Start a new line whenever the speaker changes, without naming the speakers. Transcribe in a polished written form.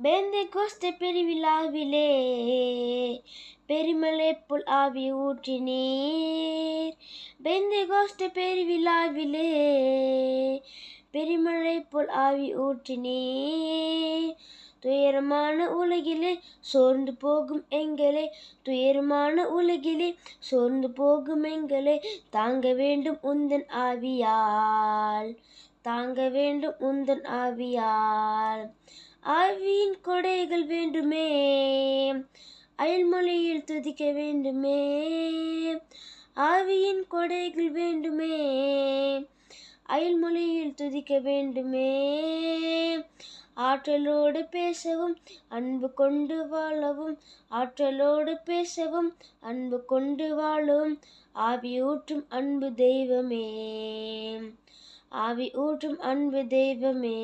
பெந்தெகோஸ்தே பெருவிழாவிலே பெருமழை போல் ஆவி ஊற்றினீர். பெந்தெகோஸ்தே பெருவிழாவிலே பெருமழை போல் ஆவி ஊற்றினீர். துயரமான உலகிலே சோர்ந்து போகும் எங்களை, துயரமான உலகிலே சோர்ந்து போகும் எங்களை தாங்க வேண்டும் உந்தன் ஆவியால், தாங்க வேண்டும் உந்தன் ஆவியால். ஆவியின் கொடைகள் வேண்டுமே, அயல்மொழியில் துதிக்க வேண்டுமே. ஆவியின் கொடைகள் வேண்டுமே, அயல்மொழியில் துதிக்க வேண்டுமே. ஆற்றலோடு பேசவும் அன்பு கொண்டு வாழவும், ஆற்றலோடு பேசவும் அன்பு கொண்டு வாழவும் ஆவி ஊற்றும் அன்பு தெய்வமே, ஆவி ஊற்றும் அன்பு தெய்வமே.